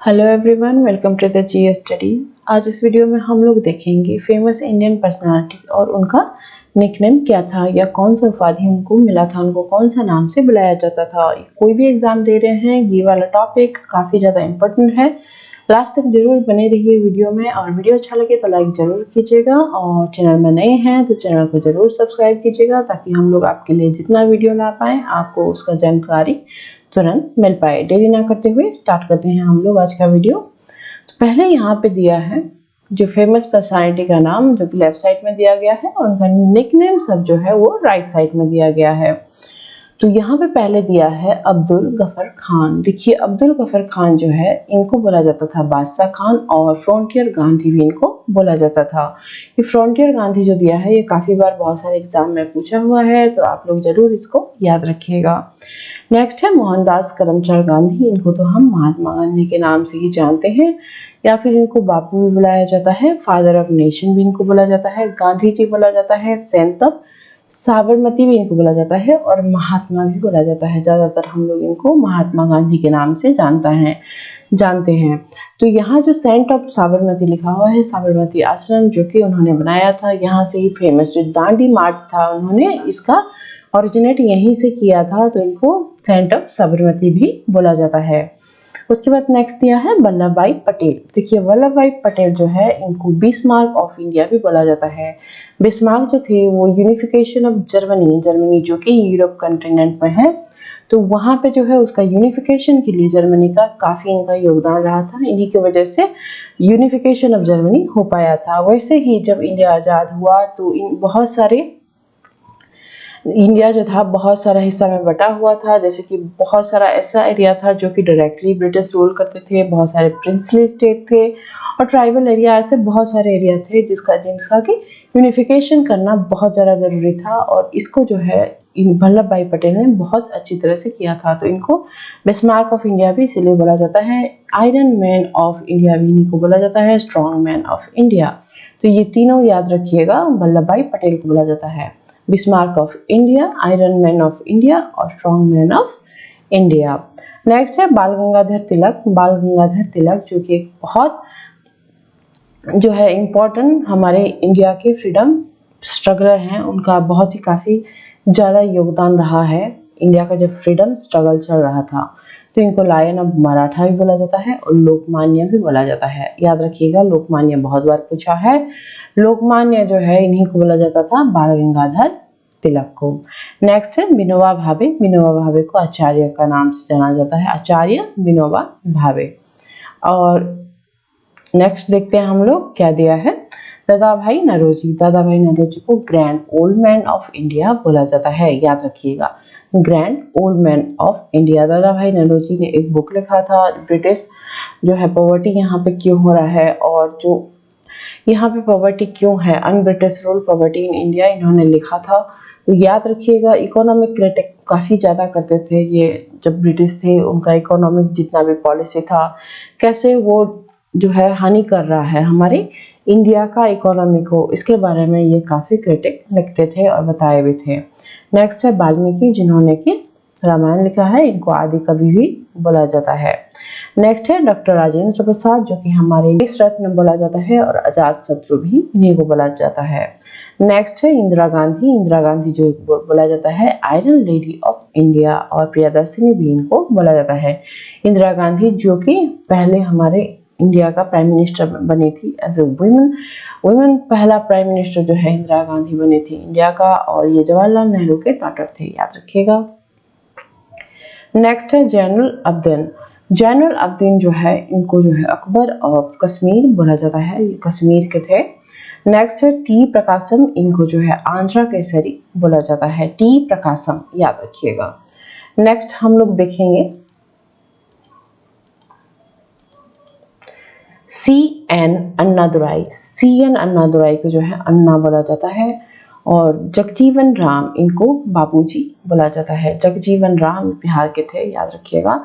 Hello everyone, welcome to the GS study. आज इस video में हम लोग देखेंगे फेमस इंडियन पर्सनालिटी और उनका निकनेम क्या था या कौन सा उपाधि उनको मिला था, उनको कौन सा नाम से बुलाया जाता था। कोई भी एग्जाम दे रहे हैं, ये वाला टॉपिक काफ़ी ज़्यादा इम्पोर्टेंट है। लास्ट तक जरूर बने रहिए वीडियो में, और वीडियो अच्छा लगे तो लाइक ज़रूर कीजिएगा, और चैनल में नए हैं तो चैनल को ज़रूर सब्सक्राइब कीजिएगा, ताकि हम लोग आपके लिए जितना वीडियो ला पाएँ आपको उसका जानकारी तुरंत मिल पाए। देरी ना करते हुए स्टार्ट करते हैं हम लोग आज का वीडियो। तो पहले यहाँ पे दिया है जो फेमस पर्सनालिटी का नाम, जो कि लेफ्ट साइड में दिया गया है, और उनका निकनेम सब जो है वो राइट साइड में दिया गया है। तो यहाँ पे पहले दिया है अब्दुल गफर खान। देखिए, अब्दुल गफर खान जो है, इनको बोला जाता था बादशाह खान, और फ्रंटियर गांधी भी इनको बोला जाता था। ये फ्रंटियर गांधी जो दिया है, ये काफ़ी बार बहुत सारे एग्जाम में पूछा हुआ है, तो आप लोग जरूर इसको याद रखिएगा। नेक्स्ट है मोहनदास करमचंद गांधी। इनको तो हम महात्मा गांधी के नाम से ही जानते हैं, या फिर इनको बापू भी बुलाया जाता है, फादर ऑफ नेशन भी इनको बोला जाता है, गांधी जी बोला जाता है, सेंट ऑफ साबरमती भी इनको बोला जाता है, और महात्मा भी बोला जाता है। ज़्यादातर हम लोग इनको महात्मा गांधी के नाम से जानते हैं। तो यहाँ जो सेंट ऑफ साबरमती लिखा हुआ है, साबरमती आश्रम जो कि उन्होंने बनाया था, यहाँ से ही फेमस जो दांडी मार्च था, उन्होंने इसका ओरिजिनेट यहीं से किया था, तो इनको सेंट ऑफ साबरमती भी बोला जाता है। उसके बाद नेक्स्ट दिया है वल्लभ भाई पटेल। देखिए, वल्लभ भाई पटेल जो है, इनको बिस्मार्क ऑफ इंडिया भी बोला जाता है। बिस्मार्क जो थे वो यूनिफिकेशन ऑफ जर्मनी जो कि यूरोप कंटिनेंट में है, तो वहाँ पे जो है उसका यूनिफिकेशन के लिए जर्मनी का काफ़ी इनका योगदान रहा था। इन्हीं की वजह से यूनिफिकेशन ऑफ जर्मनी हो पाया था। वैसे ही जब इंडिया आज़ाद हुआ तो इंडिया जो था बहुत सारा हिस्सा में बटा हुआ था, जैसे कि बहुत सारा ऐसा एरिया था जो कि डायरेक्टली ब्रिटिश रूल करते थे, बहुत सारे प्रिंसली स्टेट थे, और ट्राइबल एरिया, ऐसे बहुत सारे एरिया थे जिसका कि यूनिफिकेशन करना बहुत ज़्यादा ज़रूरी था, और इसको जो है वल्लभ भाई पटेल ने बहुत अच्छी तरह से किया था। तो इनको बिस्मार्क ऑफ इंडिया भी इसीलिए बोला जाता है, आयरन मैन ऑफ इंडिया भी इन्हीं को बोला जाता है, स्ट्रॉन्ग मैन ऑफ इंडिया। तो ये तीनों याद रखिएगा, वल्लभ भाई पटेल को बोला जाता है Bismarck of India, iron man of India, और strong man of India. Next है बाल गंगाधर तिलक। बाल गंगाधर तिलक जो कि एक बहुत जो है इम्पोर्टेंट हमारे इंडिया के फ्रीडम स्ट्रगलर हैं, उनका बहुत ही काफ़ी ज़्यादा योगदान रहा है इंडिया का जब फ्रीडम स्ट्रगल चल रहा था। तो इनको लायन ऑफ मराठा भी बोला जाता है, और लोकमान्य भी बोला जाता है। याद रखिएगा, लोकमान्य बहुत बार पूछा है। लोकमान्य जो है, इन्हीं को बोला जाता था, बाल गंगाधर तिलक को। नेक्स्ट है विनोबा भावे। विनोबा भावे को आचार्य का नाम से जाना जाता है, आचार्य विनोबा भावे। और नेक्स्ट देखते हैं हम लोग क्या दिया है। दादा भाई नौरोजी। दादा भाई नौरोजी को grand old man of India बोला जाता है। याद रखिएगा, grand old man of India. दादा भाई नौरोजी ने एक बुक लिखा था, ब्रिटिश जो है पॉवर्टी यहाँ पे क्यों हो रहा है, और जो यहाँ पे पॉवर्टी क्यों है, un British rule poverty in India, इन्होंने लिखा था। तो याद रखिएगा, इकोनॉमिक क्रिटिक काफ़ी ज़्यादा करते थे ये जब ब्रिटिश थे। उनका इकोनॉमिक जितना भी पॉलिसी था, कैसे वो जो है हानि कर रहा है हमारे इंडिया का इकोनॉमी को, इसके बारे में ये काफ़ी क्रिटिक लिखते थे और बताए भी थे। नेक्स्ट है वाल्मीकि, जिन्होंने कि रामायण लिखा है, इनको आदि कवि भी बोला जाता है। नेक्स्ट है डॉक्टर राजेंद्र प्रसाद, जो कि हमारे देश रत्न बोला जाता है, और अजात शत्रु भी इन्हीं को बोला जाता है। नेक्स्ट है इंदिरा गांधी। इंदिरा गांधी जो बोला जाता है आयरन लेडी ऑफ इंडिया, और प्रियदर्शिनी भी इनको बोला जाता है। इंदिरा गांधी जो कि पहले हमारे इंडिया का प्राइम मिनिस्टर बनी थी एज ए वुमेन पहला प्राइम मिनिस्टर जो है इंदिरा गांधी बनी थी इंडिया का, और ये जवाहरलाल नेहरू के डॉटर थे। याद रखिएगा। नेक्स्ट है जैनुल अब्दीन। जैनुल अब्दीन जो है, इनको जो है अकबर ऑफ कश्मीर बोला जाता है, ये कश्मीर के थे। नेक्स्ट है टी प्रकाशम। इनको जो है आंध्रा केसरी बोला जाता है, टी प्रकाशम। याद रखिएगा। नेक्स्ट हम लोग देखेंगे CN अन्नादुराई। CN अन्नादुराई को जो है अन्ना बोला जाता है, और जगजीवन राम, इनको बाबूजी बोला जाता है। जगजीवन राम बिहार के थे, याद रखिएगा।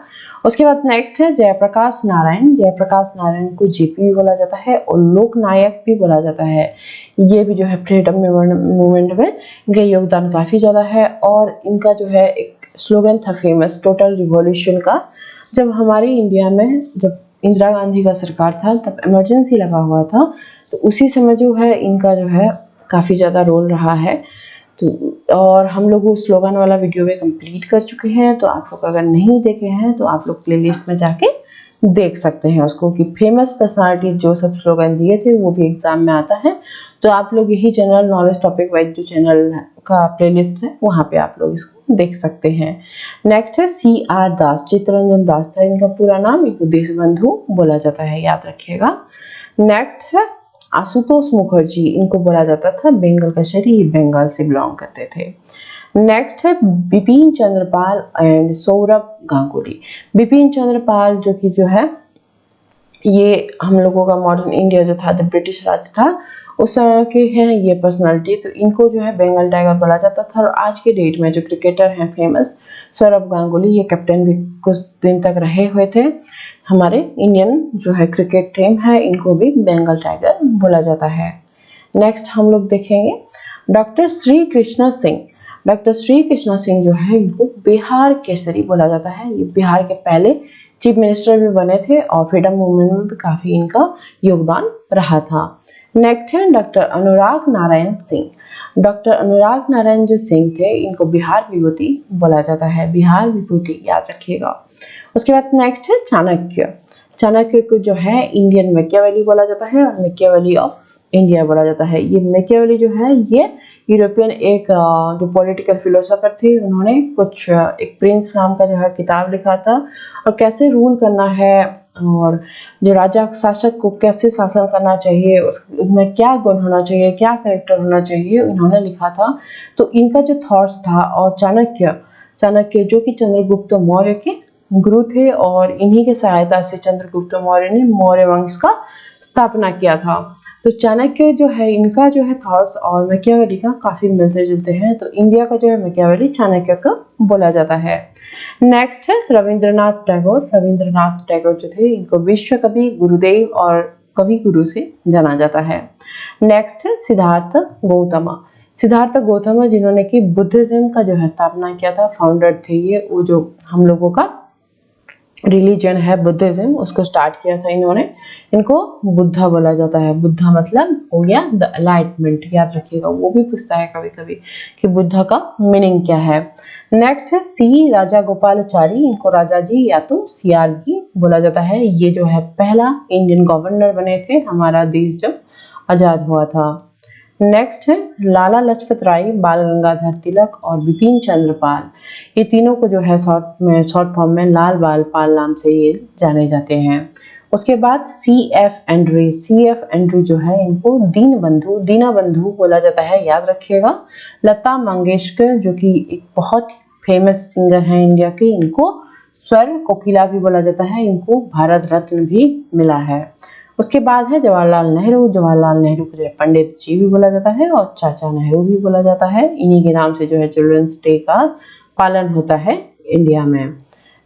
उसके बाद नेक्स्ट है जयप्रकाश नारायण। जयप्रकाश नारायण को जेपी भी बोला जाता है, और लोक नायक भी बोला जाता है। ये भी जो है फ्रीडम मूवमेंट में इनका योगदान काफ़ी ज़्यादा है, और इनका जो है एक स्लोगन था फेमस, टोटल रिवॉल्यूशन का। जब हमारी इंडिया में जब इंदिरा गांधी का सरकार था तब इमरजेंसी लगा हुआ था, तो उसी समय जो है इनका जो है काफ़ी ज़्यादा रोल रहा है। तो और हम लोग वो स्लोगन वाला वीडियो भी कंप्लीट कर चुके हैं, तो आप लोग अगर नहीं देखे हैं तो आप लोग प्लेलिस्ट में जाके देख सकते हैं उसको, कि फेमस पर्सनालिटी जो सब स्लोगन दिए थे वो भी एग्जाम में आता है। तो आप लोग यही जनरल नॉलेज टॉपिक वाइज जो चैनल का प्लेलिस्ट है वहाँ पे आप लोग इसको देख सकते हैं। नेक्स्ट है CR दास, चित्तरंजन दास था इनका पूरा नाम, इनको देशबंधु बोला जाता है, याद रखिएगा। नेक्स्ट है आशुतोष मुखर्जी, इनको बोला जाता था बेंगल का शरीर, बंगाल से बिलोंग करते थे। नेक्स्ट है बिपिन चंद्र पाल एंड सौरभ गांगुली। बिपिन चंद्र पाल जो है ये हम लोगों का मॉडर्न इंडिया जो था, जब ब्रिटिश राज था उस समय के हैं ये पर्सनालिटी, तो इनको जो है बंगाल टाइगर बोला जाता था। और आज के डेट में जो क्रिकेटर हैं फेमस, सौरभ गांगुली, ये कैप्टन भी कुछ दिन तक रहे हुए थे। हमारे इंडियन जो है क्रिकेट टीम है इनको भी बंगाल टाइगर बोला जाता है। नेक्स्ट हम लोग देखेंगे डॉक्टर श्री कृष्णा सिंह। डॉक्टर श्री कृष्णा सिंह जो है इनको बिहार केसरी बोला जाता है। ये बिहार के पहले चीफ मिनिस्टर भी बने थे और फ्रीडम मूवमेंट में भी काफ़ी इनका योगदान रहा था। नेक्स्ट है डॉक्टर अनुराग नारायण सिंह। डॉक्टर अनुराग नारायण जो सिंह थे इनको बिहार विभूति बोला जाता है, बिहार विभूति याद रखिएगा। उसके बाद नेक्स्ट है चाणक्य। चाणक्य को जो है इंडियन मैकियावेली बोला जाता है और मैकियावेली ऑफ इंडिया बोला जाता है। ये मैकियावेली जो है ये यूरोपियन एक जो पॉलिटिकल फिलोसोफर थे, उन्होंने कुछ एक प्रिंस नाम का जो है किताब लिखा था और कैसे रूल करना है और जो राजा शासक को कैसे शासन करना चाहिए, उसमें क्या गुण होना चाहिए, क्या कैरेक्टर होना चाहिए, इन्होंने लिखा था। तो इनका जो थॉट्स था, और चाणक्य जो कि चंद्रगुप्त मौर्य के गुरु थे और इन्हीं के सहायता से चंद्रगुप्त मौर्य ने मौर्य वंश का स्थापना किया था। तो चाणक्य जो है इनका जो है थॉट्स और मैकियावेली का काफ़ी मिलते जुलते हैं, तो इंडिया का जो है मैकियावेली चाणक्य का बोला जाता है। नेक्स्ट है रविंद्रनाथ टैगोर। रविंद्रनाथ टैगोर जो थे इनको विश्व कवि, गुरुदेव और कवि गुरु से जाना जाता है। नेक्स्ट है सिद्धार्थ गौतम। सिद्धार्थ गौतम जिन्होंने कि बुद्धिज्म का जो है स्थापना किया था, फाउंडर थे ये, वो जो हम लोगों का रिलीजन है बुद्धिज्म उसको स्टार्ट किया था इन्होंने। इनको बुद्धा बोला जाता है। बुद्धा मतलब हो गया द एनलाइटमेंट, याद रखिएगा, वो भी पूछता है कभी कभी कि बुद्धा का मीनिंग क्या है। नेक्स्ट है C राजा गोपालाचारी। इनको राजा जी या तो CR भी बोला जाता है। ये जो है पहला इंडियन गवर्नर बने थे हमारा देश जब आजाद हुआ था। नेक्स्ट है लाला लाजपत राय, बाल गंगाधर तिलक और बिपिन चंद्र पाल। ये तीनों को जो है शॉर्ट फॉर्म में लाल बाल पाल नाम से ये जाने जाते हैं। उसके बाद CF एंड्री जो है इनको दीना बंधु बोला जाता है, याद रखिएगा। लता मंगेशकर जो कि एक बहुत फेमस सिंगर हैं इंडिया के, इनको स्वर कोकिला भी बोला जाता है, इनको भारत रत्न भी मिला है। उसके बाद है जवाहरलाल नेहरू को जो है पंडित जी भी बोला जाता है और चाचा नेहरू भी बोला जाता है। इन्हीं के नाम से जो है चिल्ड्रंस डे का पालन होता है इंडिया में।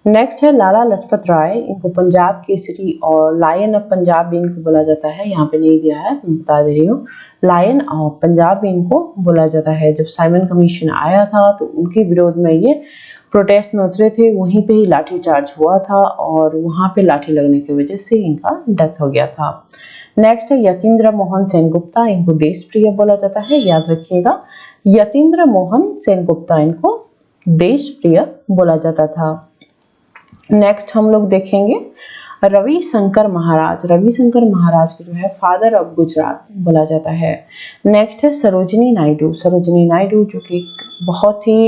नेक्स्ट है लाला लाजपत राय। इनको पंजाब केसरी और लायन ऑफ पंजाब भी इनको बोला जाता है, यहाँ पे नहीं दिया है, मैं बता दे रही हूँ। लायन ऑफ पंजाब भी इनको बोला जाता है। जब साइमन कमीशन आया था तो उनके विरोध में ये प्रोटेस्ट में उतरे थे, वहीं पे ही लाठी चार्ज हुआ था और वहाँ पे लाठी लगने की वजह से इनका डेथ हो गया था। नेक्स्ट है यतीन्द्र मोहन सेनगुप्ता। इनको देश प्रिय बोला जाता है, याद रखिएगा। यतीन्द्र मोहन सेनगुप्ता इनको देश प्रिय बोला जाता था। नेक्स्ट हम लोग देखेंगे रविशंकर महाराज। रविशंकर महाराज को जो है फादर ऑफ गुजरात बोला जाता है। नेक्स्ट है सरोजिनी नायडू जो कि बहुत ही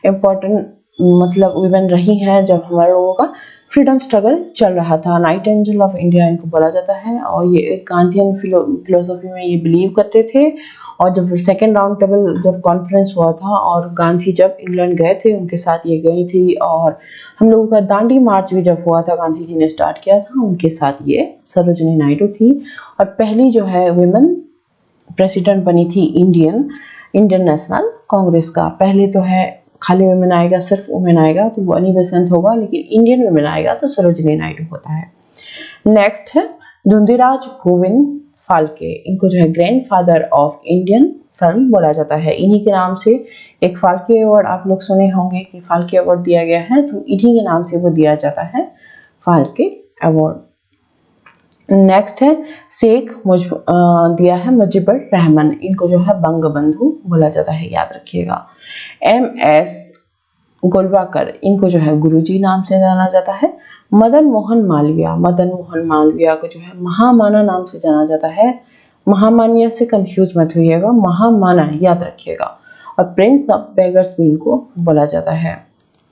इम्पोर्टेंट मतलब वुमेन रही हैं जब हमारे लोगों का फ्रीडम स्ट्रगल चल रहा था। नाइट एंजल ऑफ इंडिया इनको बोला जाता है और ये एक गांधीयन फिलोसफी में ये बिलीव करते थे। और जब सेकेंड राउंड टेबल जब कॉन्फ्रेंस हुआ था और गांधी जब इंग्लैंड गए थे उनके साथ ये गई थी, और हम लोगों का दांडी मार्च भी जब हुआ था गांधी जी ने स्टार्ट किया था, उनके साथ ये सरोजिनी नायडू थी। और पहली जो है वुमेन प्रेसिडेंट बनी थी इंडियन नेशनल कांग्रेस का। पहले तो है खाली वुमेन आएगा, सिर्फ वुमेन आएगा तो वो अनी बेसेंट होगा, लेकिन इंडियन वुमेन आएगा तो सरोजिनी नायडू होता है। नेक्स्ट है धुंधीराज गोविंद फाल्के। इनको जो है ग्रैंडफादर ऑफ इंडियन फिल्म बोला जाता है। इन्हीं के नाम से एक फाल्के अवार्ड आप लोग सुने होंगे कि फाल्के अवार्ड दिया गया है, तो इन्हीं के नाम से वो दिया जाता है फाल्के अवार्ड। नेक्स्ट है दिया है मुजीबुर रहमान, इनको जो है बंग बंधु बोला जाता है, याद रखिएगा। MS गोलवाकर, इनको जो है गुरुजी नाम से जाना जाता है। मदन मोहन मालवीय को जो है महामाना नाम से जाना जाता है। महामान्य से कंफ्यूज मत होइएगा, महामाना याद रखिएगा। और प्रिंस ऑफ बेगर्स भी इनको बोला जाता है।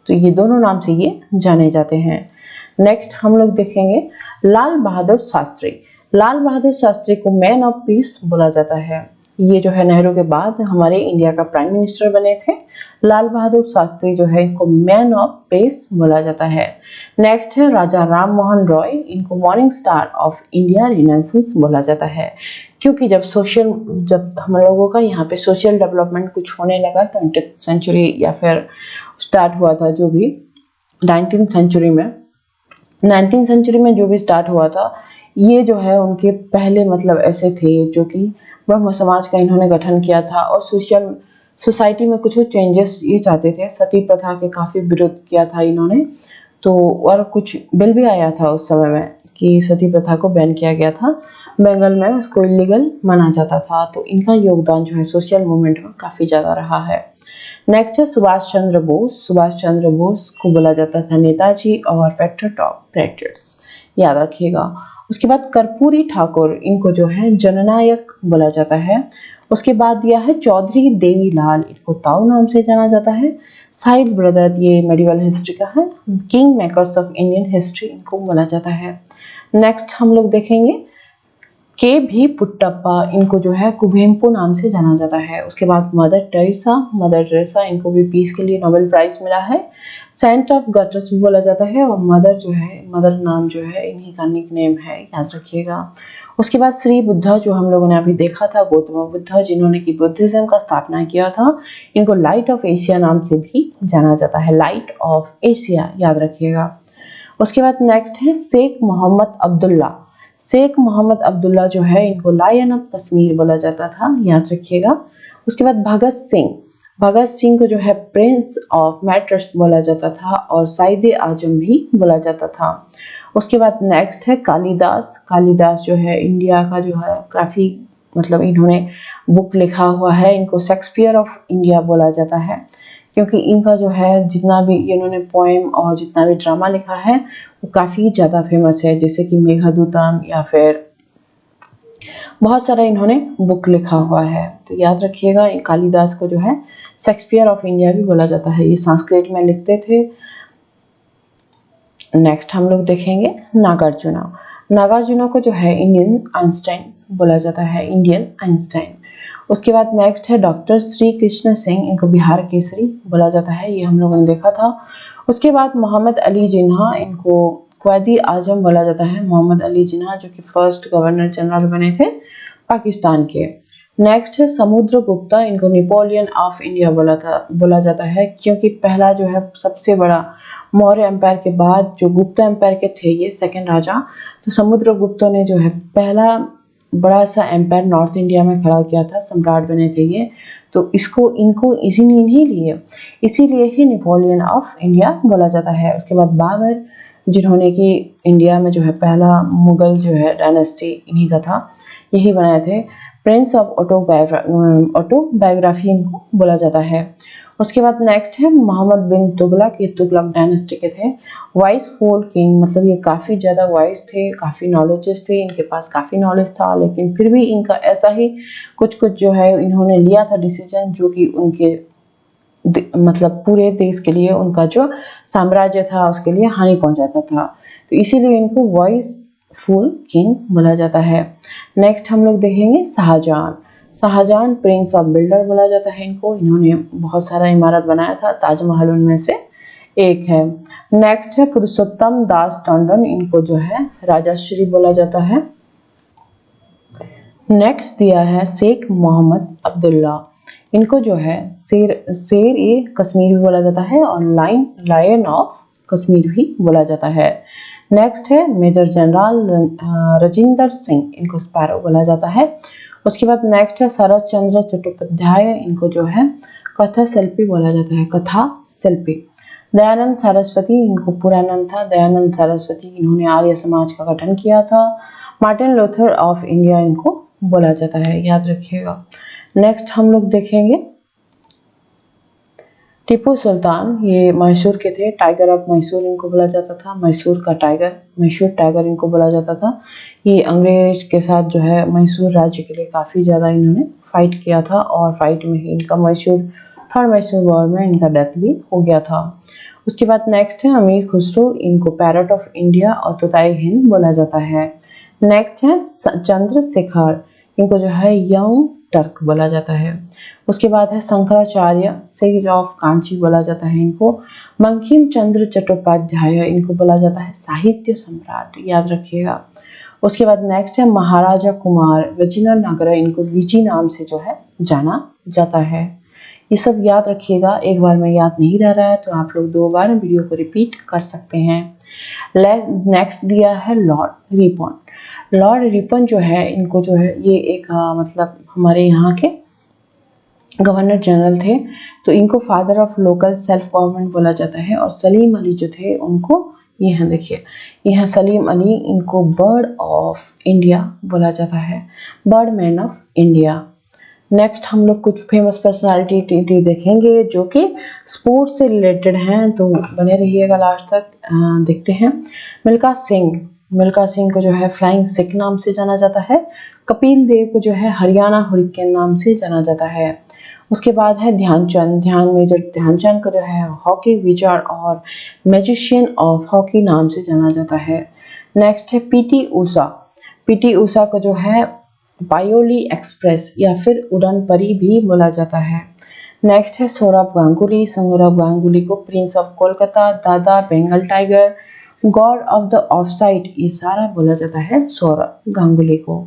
तो ये दोनों नाम से ये जाने जाते हैं। नेक्स्ट हम लोग देखेंगे लाल बहादुर शास्त्री को मैन ऑफ पीस बोला जाता है। ये जो है नेहरू के बाद हमारे इंडिया का प्राइम मिनिस्टर बने थे। लाल बहादुर शास्त्री जो है इनको मैन ऑफ पीस बोला जाता है। नेक्स्ट है राजा राम मोहन रॉय, इनको morning star of India renaissance बोला जाता है, क्योंकि जब हम लोगों का यहाँ पे सोशल डेवलपमेंट कुछ होने लगा 20th सेंचुरी या फिर स्टार्ट हुआ था जो भी 19th सेंचुरी में जो भी स्टार्ट हुआ था, ये जो है उनके पहले मतलब ऐसे थे जो कि ब्रह्म समाज का इन्होंने गठन किया था और सोसाइटी में कुछ चेंजेस ये चाहते थे। सती प्रथा के काफ़ी विरोध किया था इन्होंने, तो और कुछ बिल भी आया था उस समय में कि सती प्रथा को बैन किया गया था। बंगाल में उसको इलीगल माना जाता था। तो इनका योगदान जो है सोशल मूवमेंट में काफ़ी ज़्यादा रहा है। नेक्स्ट है सुभाष चंद्र बोस को बोला जाता था नेताजी और पेट्रियट ऑफ पेट्रियट्स, याद रखिएगा। उसके बाद कर्पूरी ठाकुर, इनको जो है जननायक बोला जाता है। उसके बाद दिया है चौधरी देवीलाल, इनको ताऊ नाम से जाना जाता है। साइड ब्रदर, ये मेडिवल हिस्ट्री का है। King makers of Indian history इनको बोला जाता है। नेक्स्ट हम लोग देखेंगे KV पुट्टप्पा, इनको जो है कुवेम्पु नाम से जाना जाता है। उसके बाद मदर टेरेसा, इनको भी पीस के लिए नोबेल प्राइज मिला है। सेंट ऑफ गटर्स भी बोला जाता है। और मदर नाम जो है इन्हीं का निक नेम है, याद रखिएगा। उसके बाद श्री बुद्धा, जो हम लोगों ने अभी देखा था, गौतम बुद्ध जिन्होंने की बुद्धिज्म का स्थापना किया था, इनको लाइट ऑफ एशिया नाम से भी जाना जाता है। लाइट ऑफ एशिया, याद रखिएगा। उसके बाद नेक्स्ट है शेख मोहम्मद अब्दुल्ला जो है इनको लायन ऑफ कश्मीर बोला जाता था, याद रखिएगा। उसके बाद भगत सिंह को जो है प्रिंस ऑफ मैटर्स बोला जाता था और साइदे आजम भी बोला जाता था। उसके बाद नेक्स्ट है कालिदास जो है इंडिया का जो है काफ़ी मतलब इन्होंने बुक लिखा हुआ है। इनको शेक्सपियर ऑफ इंडिया बोला जाता है, क्योंकि इनका जो है जितना भी इन्होंने पोएम और जितना भी ड्रामा लिखा है वो काफ़ी ज़्यादा फेमस है, जैसे कि मेघदूतम या फिर बहुत सारा इन्होंने बुक लिखा हुआ है। तो याद रखिएगा कालिदास को जो है शेक्सपियर ऑफ इंडिया भी बोला जाता है। ये संस्कृत में लिखते थे। नेक्स्ट हम लोग देखेंगे नागार्जुना को जो है इंडियन आइंस्टाइन बोला जाता है, इंडियन आइंस्टाइन। उसके बाद नेक्स्ट है डॉक्टर श्री कृष्ण सिंह, इनको बिहार केसरी बोला जाता है, ये हम लोगों ने देखा था। उसके बाद मोहम्मद अली जिन्ना, इनको क्वैदी आजम बोला जाता है। मोहम्मद अली जिन्ना जो कि फर्स्ट गवर्नर जनरल बने थे पाकिस्तान के। नेक्स्ट है समुद्रगुप्ता, इनको नेपोलियन ऑफ इंडिया बोला जाता है, क्योंकि पहला जो है सबसे बड़ा मौर्य एम्पायर के बाद जो गुप्ता एम्पायर के थे ये सेकंड राजा, तो समुद्रगुप्ता ने जो है पहला बड़ा सा एम्पायर नॉर्थ इंडिया में खड़ा किया था, सम्राट बने थे ये। तो इनको इसीलिए ही नेपोलियन ऑफ इंडिया बोला जाता है। उसके बाद बाबर, जिन्होंने कि इंडिया में जो है पहला मुगल जो है डायनेस्टी इन्हीं का था, यही बनाए थे। प्रिंस ऑफ ऑटोबायोग्राफी इनको बोला जाता है। उसके बाद नेक्स्ट है मोहम्मद बिन तुगलक, ये तुगलक डायनेस्टी के थे। वाइसफुल किंग, मतलब ये काफ़ी ज़्यादा वाइस थे, काफ़ी नॉलेजेस थे, इनके पास काफ़ी नॉलेज था, लेकिन फिर भी इनका ऐसा ही कुछ जो है इन्होंने लिया था डिसीजन जो कि उनके मतलब पूरे देश के लिए उनका जो साम्राज्य था उसके लिए हानि पहुंचाता था, तो इसीलिए इनको वाइसफुल किंग बोला जाता है। नेक्स्ट हम लोग देखेंगे शाहजहान प्रिंस ऑफ बिल्डर बोला जाता है इनको। इन्होंने बहुत सारा इमारत बनाया था, ताजमहल उनमें से एक है। नेक्स्ट है पुरुषोत्तम दास टंडन, इनको जो है राजाश्री बोला जाता है। नेक्स्ट दिया है शेख मोहम्मद अब्दुल्ला, इनको जो है शेर ए कश्मीर भी बोला जाता है और लायन ऑफ कश्मीर भी बोला जाता है। नेक्स्ट है मेजर जनरल राजेंद्र सिंह, इनको स्पैरो बोला जाता है। उसके बाद नेक्स्ट है शरद चंद्र चट्टोपाध्याय, इनको जो है कथा शिल्पी बोला जाता है, कथा शिल्पी। दयानंद सरस्वती, इनको पूरा नाम था दयानंद सरस्वती, इन्होंने आर्य समाज का गठन किया था। मार्टिन लूथर ऑफ इंडिया इनको बोला जाता है, याद रखिएगा। नेक्स्ट हम लोग देखेंगे टीपू सुल्तान, ये मैसूर के थे, टाइगर ऑफ मैसूर इनको बोला जाता था, मैसूर का टाइगर, मैसूर टाइगर इनको बोला जाता था। ये अंग्रेज के साथ जो है मैसूर राज्य के लिए काफ़ी ज़्यादा इन्होंने फाइट किया था और फाइट में ही इनका थर्ड मैसूर वॉर में इनका डेथ भी हो गया था। उसके बाद नेक्स्ट है अमीर खुसरो, इनको पैरट ऑफ इंडिया और तोताई हिंद बोला जाता है। नेक्स्ट है चंद्रशेखर, इनको जो है यंग टर्क बोला जाता है। उसके बाद है शंकराचार्य, सेज ऑफ कांची बोला जाता है इनको। बंकिम चंद्र चट्टोपाध्याय, इनको बोला जाता है साहित्य सम्राट, याद रखिएगा। उसके बाद नेक्स्ट है महाराजा कुमार विजयनगर, इनको विजी नाम से जो है जाना जाता है। ये सब याद रखिएगा, एक बार में याद नहीं रह रहा है तो आप लोग 2 बार वीडियो को रिपीट कर सकते हैं। नेक्स्ट दिया है लॉर्ड रिपन। लॉर्ड रिपन जो है इनको जो है ये एक मतलब हमारे यहाँ के गवर्नर जनरल थे, तो इनको father of local self government बोला जाता है। और सलीम अली जो थे उनको, ये हैं देखिए, ये हैं सलीम अली, इनको बर्ड ऑफ इंडिया बोला जाता है, bird man of India. Next हम लोग कुछ फेमस पर्सनालिटी देखेंगे जो कि स्पोर्ट्स से रिलेटेड हैं, तो बने रहिएगा लास्ट तक। देखते हैं मिल्खा सिंह, मिल्खा सिंह को जो है फ्लाइंग सिख नाम से जाना जाता है। कपिल देव को जो है हरियाणा हुरिकेन नाम से जाना जाता है। उसके बाद है ध्यानचंद, मेजर ध्यानचंद को जो है हॉकी विजर और मैजिशियन ऑफ हॉकी नाम से जाना जाता है। नेक्स्ट है पीटी ऊषा, पीटी ऊषा को जो है पायोली एक्सप्रेस या फिर उड़न परी भी बोला जाता है। नेक्स्ट है सौरभ गांगुली, सौरभ गांगुली को प्रिंस ऑफ कोलकाता, दादा, Bengal tiger, god of the off side, ये सारा बोला जाता है सौरभ गांगुली को।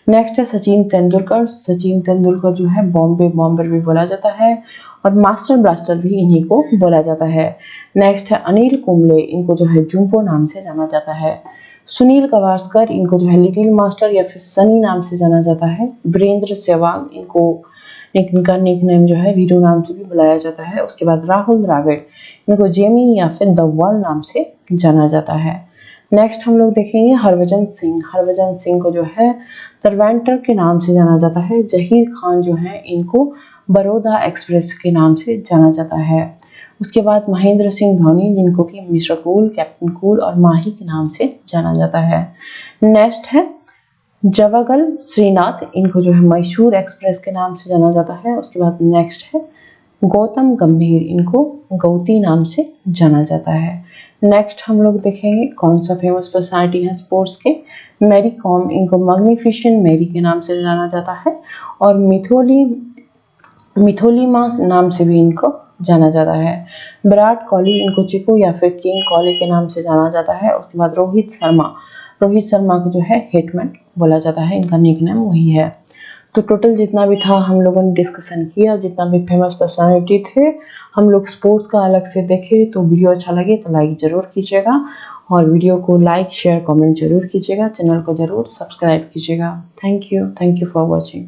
नेक्स्ट है सचिन तेंदुलकर, सचिन तेंदुलकर जो है बॉम्बे बॉम्बर भी बोला जाता है और मास्टर ब्लास्टर भी इन्हीं को बोला जाता है। नेक्स्ट है अनिल कुंबले, इनको जो है जुम्पो नाम से जाना जाता है। सुनील गावस्कर, इनको जो है लिटिल मास्टर या फिर सनी नाम से जाना जाता है। वीरेंद्र सहवाग, इनका निकनेम जो है वीरू नाम से भी बुलाया जाता है। उसके बाद राहुल द्रविड़, इनको जेमी या फिर द वॉल नाम से जाना जाता है। नेक्स्ट हम लोग देखेंगे हरभजन सिंह, हरभजन सिंह को जो है तरवेंटर के नाम से जाना जाता है। जहीर खान जो है इनको बड़ौदा एक्सप्रेस के नाम से जाना जाता है। उसके बाद महेंद्र सिंह धोनी, जिनको कि मिस्टर कूल, कैप्टन कूल और माही के नाम से जाना जाता है। नेक्स्ट है जवागल श्रीनाथ, इनको जो है मैसूर एक्सप्रेस के नाम से जाना जाता है। उसके बाद नेक्स्ट है गौतम गंभीर, इनको गौती नाम से जाना जाता है। नेक्स्ट हम लोग देखेंगे कौन सा फेमस पर्सनालिटी है स्पोर्ट्स के, मैरी कॉम, इनको मैग्निफिसेंट मैरी के नाम से जाना जाता है और मिथोलीमा नाम से भी इनको जाना जाता है। विराट कोहली, इनको चिकू या फिर किंग कोहली के नाम से जाना जाता है। उसके बाद रोहित शर्मा को जो है हिटमैन बोला जाता है, इनका निकनेम वही है। तो टोटल जितना भी था हम लोगों ने डिस्कशन किया, जितना भी फेमस पर्सनालिटी थे हम लोग स्पोर्ट्स का अलग से देखे। तो वीडियो अच्छा लगे तो लाइक ज़रूर कीजिएगा और वीडियो को लाइक शेयर कमेंट जरूर कीजिएगा, चैनल को ज़रूर सब्सक्राइब कीजिएगा। Thank you for watching.